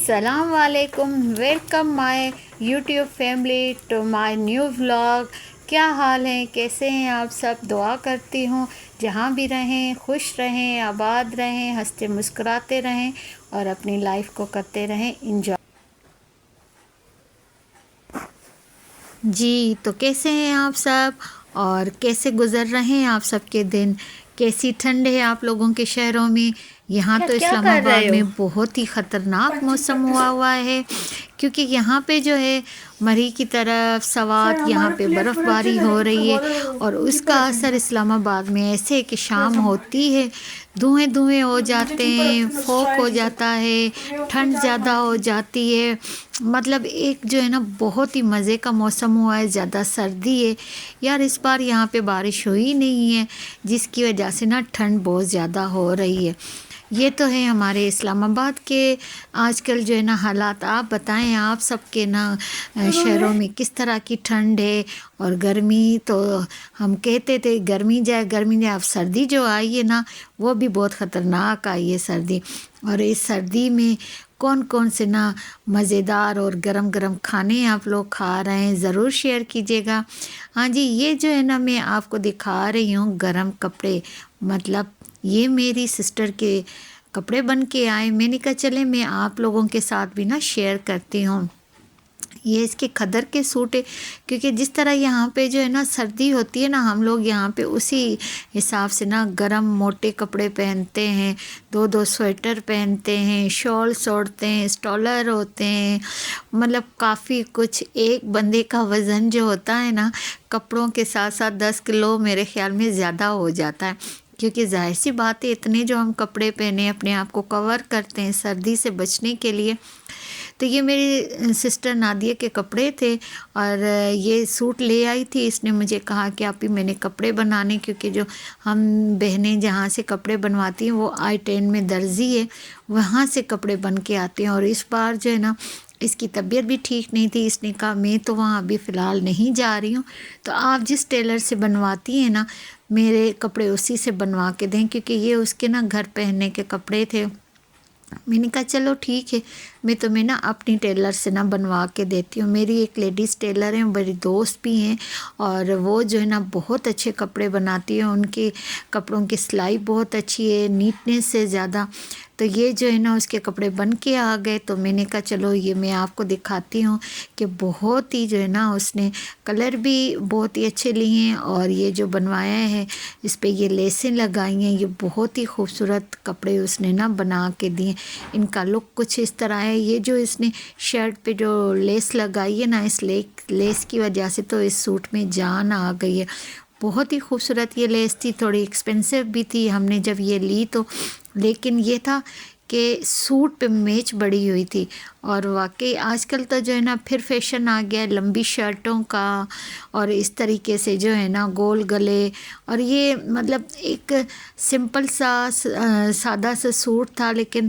السلام علیکم، welcome my YouTube family to my new vlog. کیا حال ہیں، کیسے ہیں آپ سب؟ دعا کرتی ہوں جہاں بھی رہیں خوش رہیں، آباد رہیں، ہنستے مسکراتے رہیں اور اپنی لائف کو کرتے رہیں انجوائے۔ جی تو کیسے ہیں آپ سب اور کیسے گزر رہے ہیں آپ سب کے دن؟ کیسی ٹھنڈ ہے آپ لوگوں کے شہروں میں؟ یہاں تو اسلام آباد میں بہت ہی خطرناک موسم ہوا ہے، کیونکہ یہاں پہ جو ہے مری کی طرف سوات یہاں پہ برف باری ہو رہی ہے، اور اس کا اثر اسلام آباد میں ایسے کہ شام ہوتی ہے دھوئیں ہو جاتے ہیں، فوگ ہو جاتا ہے، ٹھنڈ زیادہ ہو جاتی ہے۔ مطلب ایک جو ہے نا بہت ہی مزے کا موسم ہوا ہے، زیادہ سردی ہے یار، اس بار یہاں پہ بارش ہوئی نہیں ہے، جس کی وجہ سے نا ٹھنڈ بہت زیادہ ہو رہی ہے۔ یہ تو ہے ہمارے اسلام آباد کے آج کل جو ہے نا حالات۔ آپ بتائیں آپ سب کے نا شہروں میں کس طرح کی ٹھنڈ ہے اور گرمی؟ تو ہم کہتے تھے گرمی جائے اب سردی جو آئی ہے نا وہ بھی بہت خطرناک آئی ہے سردی، اور اس سردی میں کون کون سے نا مزیدار اور گرم گرم کھانے آپ لوگ کھا رہے ہیں ضرور شیئر کیجیے گا۔ ہاں جی، یہ جو ہے نا میں آپ کو دکھا رہی ہوں گرم کپڑے، مطلب یہ میری سسٹر کے کپڑے بن کے آئے، میں نے کہا چلے میں آپ لوگوں کے ساتھ بھی نا شیئر کرتی ہوں۔ یہ اس کے کھدر کے سوٹ ہے، کیونکہ جس طرح یہاں پہ جو ہے نا سردی ہوتی ہے نا، ہم لوگ یہاں پہ اسی حساب سے نا گرم موٹے کپڑے پہنتے ہیں، دو سویٹر پہنتے ہیں، شالس اوڑھتے ہیں، اسٹالر ہوتے ہیں، مطلب کافی کچھ۔ ایک بندے کا وزن جو ہوتا ہے نا کپڑوں کے ساتھ ساتھ 10 کلو میرے خیال میں زیادہ ہو جاتا ہے، کیونکہ ظاہر سی بات ہے اتنے جو ہم کپڑے پہنے اپنے آپ کو کور کرتے ہیں سردی سے بچنے کے لیے۔ تو یہ میری سسٹر نادیہ کے کپڑے تھے، اور یہ سوٹ لے آئی تھی، اس نے مجھے کہا کہ آپی میں نے کپڑے بنانے، کیونکہ جو ہم بہنیں جہاں سے کپڑے بنواتی ہیں وہ I-10 میں درزی ہے، وہاں سے کپڑے بن کے آتے ہیں۔ اور اس بار جو ہے نا اس کی طبیعت بھی ٹھیک نہیں تھی، اس نے کہا میں تو وہاں ابھی فی الحال نہیں جا رہی ہوں، تو آپ جس ٹیلر سے بنواتی ہیں نا میرے کپڑے اسی سے بنوا کے دیں، کیونکہ یہ اس کے نا گھر پہننے کے کپڑے تھے۔ میں نے کہا چلو ٹھیک ہے، میں تمہیں نا اپنی ٹیلر سے نا بنوا کے دیتی ہوں۔ میری ایک لیڈیز ٹیلر ہیں، میری دوست بھی ہیں، اور وہ جو ہے نا بہت اچھے کپڑے بناتی ہیں، ان کے کپڑوں کی سلائی بہت اچھی ہے، نیٹنیس سے زیادہ۔ تو یہ جو ہے نا اس کے کپڑے بن کے آ گئے، تو میں نے کہا چلو یہ میں آپ کو دکھاتی ہوں کہ بہت ہی جو ہے نا اس نے کلر بھی بہت ہی اچھے لیے ہیں، اور یہ جو بنوایا ہے اس پہ یہ لیسیں لگائی ہیں، یہ بہت ہی خوبصورت کپڑے اس نے نا بنا کے دیے۔ ان کا لک کچھ اس طرح ہے، یہ جو اس نے شرٹ پہ جو لیس لگائی ہے نا، اس لیس کی وجہ سے تو اس سوٹ میں جان آ گئی ہے۔ بہت ہی خوبصورت یہ لیس تھی، تھوڑی ایکسپینسو بھی تھی ہم نے جب یہ لی تو، لیکن یہ تھا کہ سوٹ پہ میچ بڑی ہوئی تھی۔ اور واقعی آج کل تو جو ہے نا پھر فیشن آ گیا ہے لمبی شرٹوں کا، اور اس طریقے سے جو ہے نا گول گلے، اور یہ مطلب ایک سمپل سا سادہ سا سوٹ تھا، لیکن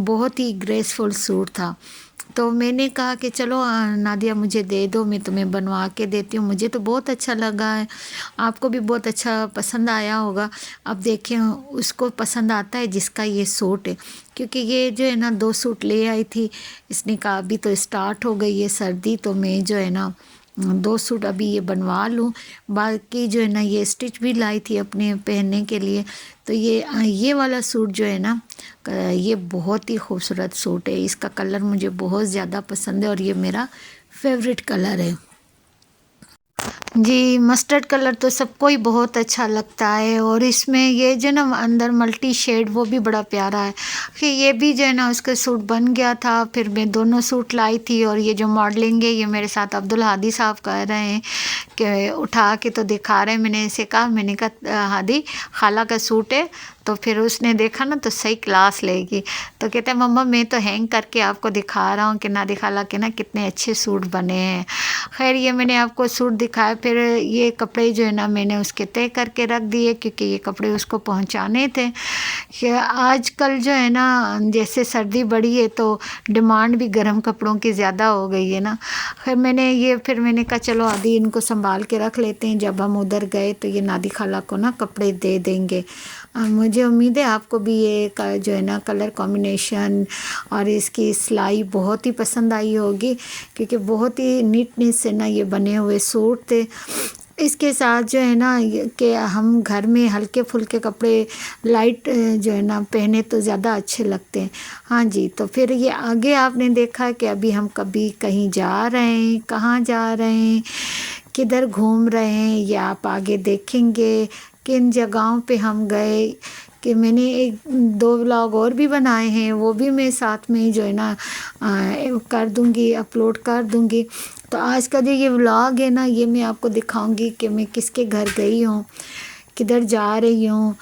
بہت ہی گریسفل سوٹ تھا۔ تو میں نے کہا کہ چلو نادیہ مجھے دے دو، میں تمہیں بنوا کے دیتی ہوں، مجھے تو بہت اچھا لگا ہے، آپ کو بھی بہت اچھا پسند آیا ہوگا۔ اب دیکھیں اس کو پسند آتا ہے جس کا یہ سوٹ ہے، کیونکہ یہ جو ہے نا 2 سوٹ لے آئی تھی، اس نے کہا ابھی تو اسٹارٹ ہو گئی ہے سردی، تو میں جو ہے نا 2 سوٹ ابھی یہ بنوا لوں، باقی جو ہے نا یہ اسٹچ بھی لائی تھی اپنے پہننے کے لیے۔ تو یہ والا سوٹ جو ہے نا یہ بہت ہی خوبصورت سوٹ ہے، اس کا کلر مجھے بہت زیادہ پسند ہے، اور یہ میرا فیوریٹ کلر ہے۔ جی مسٹرڈ کلر تو سب کو ہی بہت اچھا لگتا ہے، اور اس میں یہ جو نا اندر ملٹی شیڈ وہ بھی بڑا پیارا ہے، کہ یہ بھی جو ہے نا اس کا سوٹ بن گیا تھا، پھر میں دونوں سوٹ لائی تھی۔ اور یہ جو ماڈلنگ ہے یہ میرے ساتھ عبدالہادی صاحب کر رہے ہیں کہ اٹھا کے تو دکھا رہے ہیں، میں نے اسے کہا، میں نے کہا ہادی خالہ کا سوٹ ہے، تو پھر اس نے دیکھا نا تو صحیح کلاس لے گی، تو کہتے ہیں مما میں تو ہینگ کر کے آپ کو دکھا رہا ہوں کہ نادی خالہ کے نا کتنے اچھے سوٹ بنے ہیں۔ خیر یہ میں نے آپ کو سوٹ دکھایا، پھر یہ کپڑے جو ہے نا میں نے اس کے طے کر کے رکھ دیے، کیونکہ یہ کپڑے اس کو پہنچانے تھے۔ کہ آج کل جو ہے نا جیسے سردی بڑھی ہے تو ڈیمانڈ بھی گرم کپڑوں کی زیادہ ہو گئی ہے نا۔ خیر پھر میں نے کہا چلو عادی ان کو سنبھال کے رکھ لیتے ہیں، جب ہم ادھر گئے تو یہ نادی خالہ کو نا کپڑے دے دیں گے۔ مجھے امید ہے آپ کو بھی یہ جو ہے نا کلر کمبینیشن اور اس کی سلائی بہت ہی پسند آئی ہوگی، کیونکہ بہت ہی نیٹنیس سے نا یہ بنے ہوئے سوٹ تھے۔ اس کے ساتھ جو ہے نا کہ ہم گھر میں ہلکے پھلکے کپڑے لائٹ جو ہے نا پہنے تو زیادہ اچھے لگتے ہیں۔ ہاں جی، تو پھر یہ آگے آپ نے دیکھا کہ ابھی ہم کبھی کہیں جا رہے ہیں، کہاں جا رہے ہیں، کدھر گھوم رہے ہیں، یہ آپ آگے دیکھیں گے کن جگہوں پہ ہم گئے، کہ میں نے ایک دو ولاگ اور بھی بنائے ہیں، وہ بھی میں ساتھ میں جو ہے نا کر دوں گی، اپلوڈ کر دوں گی۔ تو آج کا جو یہ ولاگ ہے نا، یہ میں آپ کو دکھاؤں گی کہ میں کس کے گھر گئی ہوں، کدھر جا رہی ہوں،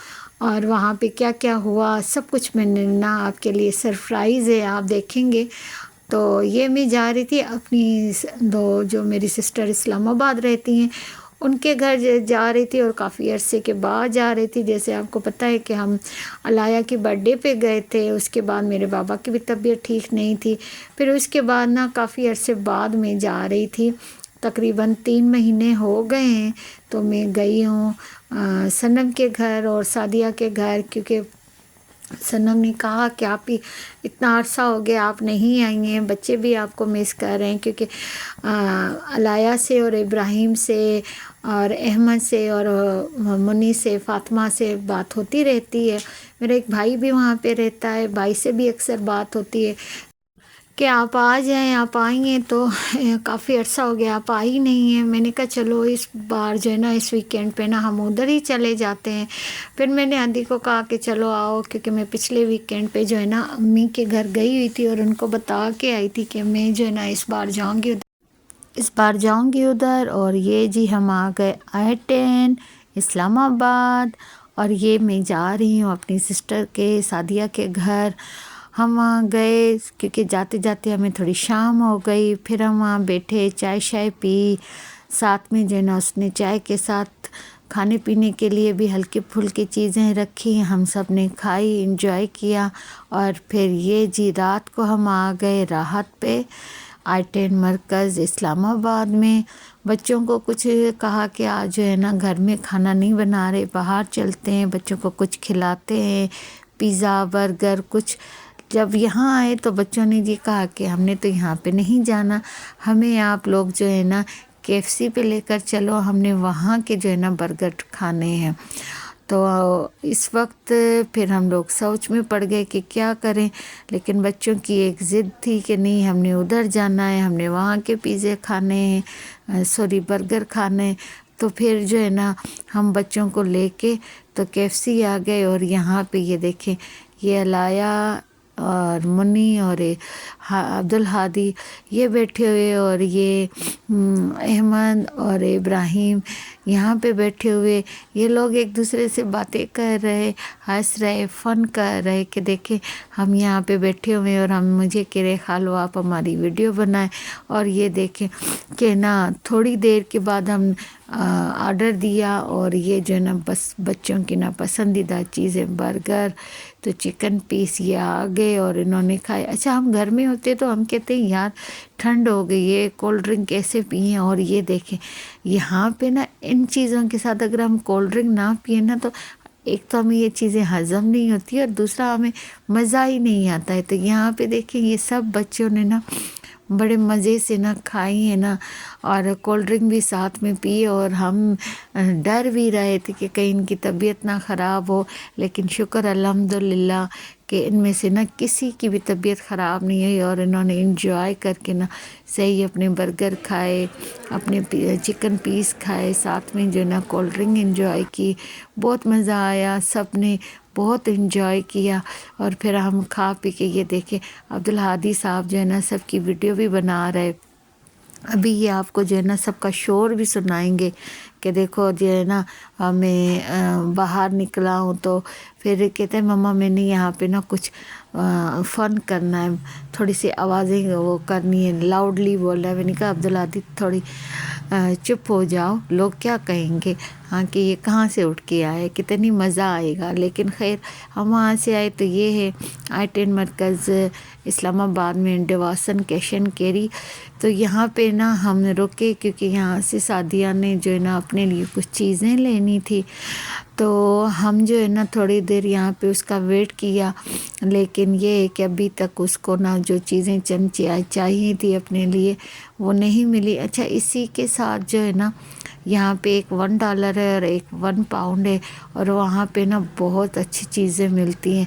اور وہاں پہ کیا کیا ہوا، سب کچھ میں نے نا آپ کے لیے سرپرائز ہے، آپ دیکھیں گے۔ تو یہ میں جا رہی تھی اپنی دو جو میری سسٹر اسلام آباد رہتی ہیں ان کے گھر جا رہی تھی، اور کافی عرصے کے بعد جا رہی تھی۔ جیسے آپ کو پتہ ہے کہ ہم علایا کی برتھ ڈے پہ گئے تھے، اس کے بعد میرے بابا کی بھی طبیعت ٹھیک نہیں تھی، پھر اس کے بعد نا کافی عرصے بعد میں جا رہی تھی، تقریباً 3 مہینے ہو گئے ہیں۔ تو میں گئی ہوں صنم کے گھر اور سعدیہ کے گھر، کیونکہ صنم نے کہا کہ آپ ہی اتنا عرصہ ہو گیا آپ نہیں آئی ہیں، بچے بھی آپ کو مس کر رہے ہیں، کیونکہ علایا سے اور ابراہیم سے اور احمد سے اور منی سے، فاطمہ سے بات ہوتی رہتی ہے، میرا ایک بھائی بھی وہاں پہ رہتا ہے، بھائی سے بھی اکثر بات ہوتی ہے کہ آپ آ جائیں، آپ آئی ہیں تو کافی عرصہ ہو گیا آپ آئی نہیں ہیں۔ میں نے کہا چلو اس بار جو ہے نا اس ویکینڈ پہ نا ہم ادھر ہی چلے جاتے ہیں۔ پھر میں نے آندی کو کہا کہ چلو آؤ، کیونکہ میں پچھلے ویکینڈ پہ جو ہے نا امی کے گھر گئی ہوئی تھی اور ان کو بتا کے آئی تھی کہ میں جو ہے نا اس بار جاؤں گی ادھر۔ اور یہ جی ہم آ گئے I-10 اسلام آباد، اور یہ میں جا رہی ہوں اپنی سسٹر کے سعدیہ کے گھر۔ ہم وہاں گئے کیونکہ جاتے جاتے ہمیں تھوڑی شام ہو گئی، پھر ہم وہاں بیٹھے، چائے شائے پی، ساتھ میں جو ہے نا اس نے چائے کے ساتھ کھانے پینے کے لیے بھی ہلکی پھلکی چیزیں رکھی، ہم سب نے کھائی، انجوائے کیا۔ اور پھر یہ جی رات کو ہم آ گئے راحت پہ I-10 مرکز اسلام آباد میں۔ بچوں کو کچھ کہا کہ آج جو ہے نا گھر میں کھانا نہیں بنا رہے، باہر چلتے ہیں، بچوں کو کچھ کھلاتے ہیں، پیزا برگر کچھ۔ جب یہاں آئے تو بچوں نے جی کہا کہ ہم نے تو یہاں پہ نہیں جانا، ہمیں آپ لوگ جو ہے نا KFC پہ لے کر چلو، ہم نے وہاں کے جو ہے نا برگر کھانے ہیں۔ تو اس وقت پھر ہم لوگ سوچ میں پڑ گئے کہ کیا کریں، لیکن بچوں کی ایک ضد تھی کہ نہیں ہم نے ادھر جانا ہے، ہم نے وہاں کے پیزے کھانے ہیں، برگر کھانے ہیں۔ تو پھر جو ہے نا ہم بچوں کو لے کے تو KFC آ گئے، اور یہاں پہ یہ دیکھیں یہ علایا اور منی اور عبدالہادی یہ بیٹھے ہوئے، اور یہ احمد اور ابراہیم یہاں پہ بیٹھے ہوئے، یہ لوگ ایک دوسرے سے باتیں کر رہے، ہنس رہے، فن کر رہے کہ دیکھیں ہم یہاں پہ بیٹھے ہوئے، اور ہم مجھے کہہ رہے خالو آپ ہماری ویڈیو بنائیں۔ اور یہ دیکھیں کہ نا تھوڑی دیر کے بعد ہم آرڈر دیا، اور یہ جو ہے نا بس بچوں کی نا پسندیدہ چیزیں برگر تو چکن پیس یہ آ گئے اور انہوں نے کھائے۔ اچھا ہم گھر میں ہوتے تو ہم کہتے ہیں یار ٹھنڈ ہو گئی ہے، کولڈ ڈرنک کیسے پئیں، اور یہ دیکھیں یہاں پہ نا ان چیزوں کے ساتھ اگر ہم کولڈ ڈرنک نہ پئیں نا تو ایک تو ہمیں یہ چیزیں ہضم نہیں ہوتی، اور دوسرا ہمیں مزہ ہی نہیں آتا ہے۔ تو یہاں پہ دیکھیں یہ سب بچوں نے نا بڑے مزے سے نا کھائی ہیں نا، اور کولڈ ڈرنک بھی ساتھ میں پی، اور ہم ڈر بھی رہے تھے کہ کہیں ان کی طبیعت نہ خراب ہو، لیکن شکر الحمدللہ کہ ان میں سے نا کسی کی بھی طبیعت خراب نہیں ہوئی، اور انہوں نے انجوائے کر کے نا صحیح اپنے برگر کھائے، اپنے چکن پیس کھائے، ساتھ میں جو نا کولڈ ڈرنک انجوائے کی، بہت مزہ آیا، سب نے بہت انجوائے کیا۔ اور پھر ہم کھا پی کے یہ دیکھیں عبدالہادی صاحب جو ہے نا سب کی ویڈیو بھی بنا رہے۔ ابھی یہ آپ کو جو ہے نا سب کا شور بھی سنائیں گے کہ دیکھو جو ہے نا میں باہر نکلا ہوں تو پھر کہتے ہیں مما میں نے یہاں پہ نا کچھ فن کرنا ہے، تھوڑی سی آوازیں وہ کرنی ہے، لاؤڈلی بول رہا ہے۔ میں نے کہا عبدالہادی تھوڑی چپ ہو جاؤ، لوگ کیا کہیں گے، ہاں کہ یہ کہاں سے اٹھ کے آئے، کتنی مزہ آئے گا۔ لیکن خیر ہم وہاں سے آئے تو یہ ہے I-10 مرکز اسلام آباد میں ڈواسن کیش اینڈ کیری، تو یہاں پہ نا ہم رکے کیونکہ یہاں سے سعدیہ نے جو ہے نا اپنے لیے کچھ چیزیں لینی تھی، تو ہم جو ہے نا تھوڑی دیر یہاں پہ اس کا ویٹ کیا، لیکن یہ ہے کہ ابھی تک اس کو نا جو چیزیں چاہیے تھی اپنے لیے وہ نہیں ملی۔ اچھا اسی کے ساتھ جو ہے نا یہاں پہ ایک $1 ہے اور ایک £1 ہے، اور وہاں پہ نا بہت اچھی چیزیں ملتی ہیں،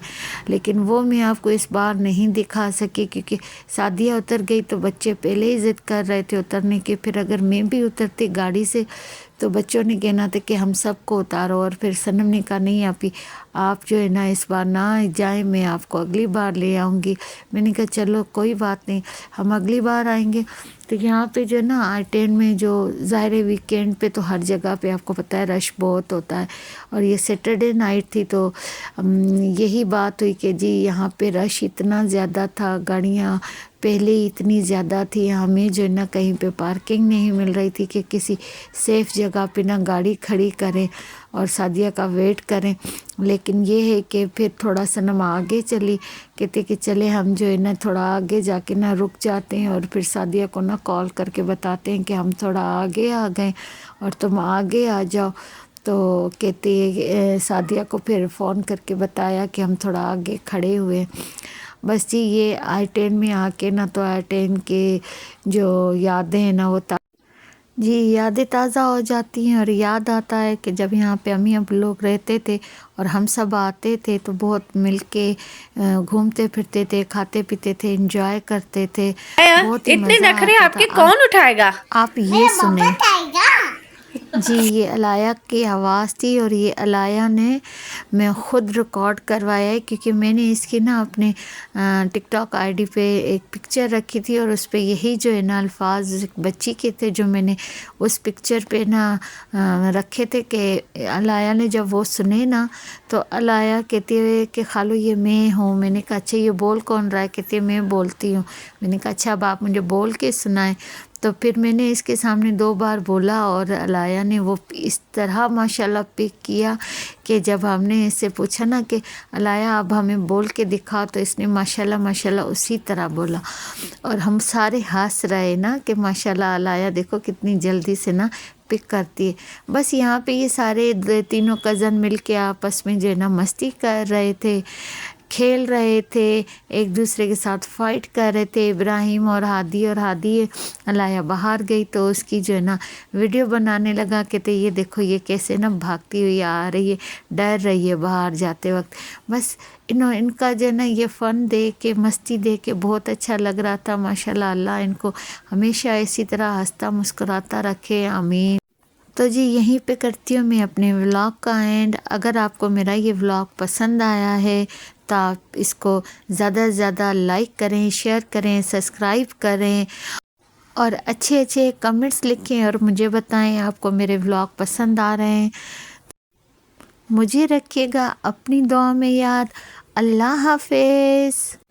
لیکن وہ میں آپ کو اس بار نہیں دکھا سکی کیونکہ سعدیہ اتر گئی تو بچے پہلے ہی ضد کر رہے تھے اترنے کے، پھر اگر میں بھی اترتی گاڑی سے تو بچوں نے کہنا تھا کہ ہم سب کو اتارو، اور پھر صنم نے کہا نہیں آپ جو ہے نا اس بار نہ جائیں، میں آپ کو اگلی بار لے آؤں گی۔ میں نے کہا چلو کوئی بات نہیں، ہم اگلی بار آئیں گے۔ تو یہاں پہ جو ہے نا I-10 میں جو ظاہر ویکینڈ پہ تو ہر جگہ پہ آپ کو پتہ ہے رش بہت ہوتا ہے، اور یہ سیٹرڈے نائٹ تھی تو یہی بات ہوئی کہ جی یہاں پہ رش اتنا زیادہ تھا، گاڑیاں پہلے ہی اتنی زیادہ تھی، ہمیں جو ہے نا کہیں پہ پارکنگ نہیں مل رہی تھی کہ کسی سیف جگہ پہ نا گاڑی کھڑی کریں اور سعدیہ کا ویٹ کریں۔ لیکن یہ ہے کہ پھر تھوڑا سا نا آگے چلی، کہتے کہ چلے ہم جو ہے نا تھوڑا آگے جا کے نا رک جاتے ہیں اور پھر سعدیہ کو نا کال کر کے بتاتے ہیں کہ ہم تھوڑا آگے آ گئے اور تم آگے آ جاؤ۔ تو کہتے سعدیہ کو پھر فون کر کے بتایا کہ ہم تھوڑا آگے کھڑے ہوئے۔ بس جی یہ I-10 میں آ کے نا تو I-10 کے جو یادیں ہیں نا وہ یادیں تازہ ہو جاتی ہیں، اور یاد آتا ہے کہ جب یہاں پہ امی ابو لوگ رہتے تھے اور ہم سب آتے تھے تو بہت مل کے گھومتے پھرتے تھے، کھاتے پیتے تھے، انجوائے کرتے تھے، بہت ہی اتنے مزہ نخرے آتا آپ تھا۔ کے کون اٹھائے گا؟ آپ یہ سنیں جی، یہ علایا کی آواز تھی، اور یہ علایا نے میں خود ریکارڈ کروایا ہے کیونکہ میں نے اس کی نا اپنے ٹک ٹاک ID پہ ایک پکچر رکھی تھی، اور اس پہ یہی جو ہے نا الفاظ بچی کے تھے جو میں نے اس پکچر پہ نا رکھے تھے کہ علایا نے جب وہ سنے نا تو علایا کہتی ہے کہ خالو یہ میں ہوں۔ میں نے کہا اچھا یہ بول کون رہا ہے؟ کہتی ہے میں بولتی ہوں۔ میں نے کہا اچھا اب آپ مجھے بول کے سنائیں۔ تو پھر میں نے اس کے سامنے 2 بار بولا، اور علایا نے وہ اس طرح ماشاءاللہ پک کیا کہ جب ہم نے اس سے پوچھا نا کہ علایا اب ہمیں بول کے دکھا تو اس نے ماشاءاللہ اسی طرح بولا، اور ہم سارے ہنس رہے نا کہ ماشاءاللہ علایا دیکھو کتنی جلدی سے نا پک کرتی ہے۔ بس یہاں پہ یہ سارے تینوں کزن مل کے آپس میں جو ہے نا مستی کر رہے تھے، کھیل رہے تھے، ایک دوسرے کے ساتھ فائٹ کر رہے تھے، ابراہیم اور ہادی علایا باہر گئی تو اس کی جو ہے نا ویڈیو بنانے لگا، کہتے یہ دیکھو یہ کیسے نا بھاگتی ہوئی آ رہی ہے، ڈر رہی ہے باہر جاتے وقت۔ بس ان کا جو ہے نا یہ فن دیکھ کے، مستی دیکھ کے بہت اچھا لگ رہا تھا۔ ماشاءاللہ اللہ ان کو ہمیشہ اسی طرح ہنستا مسکراتا رکھے، آمین۔ تو جی یہیں پہ کرتی ہوں میں اپنے ولاگ کا اینڈ۔ اگر آپ کو میرا یہ ولاگ پسند آیا ہے تو آپ اس کو زیادہ سے زیادہ لائک کریں، شیئر کریں، سبسکرائب کریں، اور اچھے کمنٹس لکھیں اور مجھے بتائیں آپ کو میرے ولاگ پسند آ رہے ہیں۔ مجھے رکھیے گا اپنی دعا میں یاد۔ اللہ حافظ۔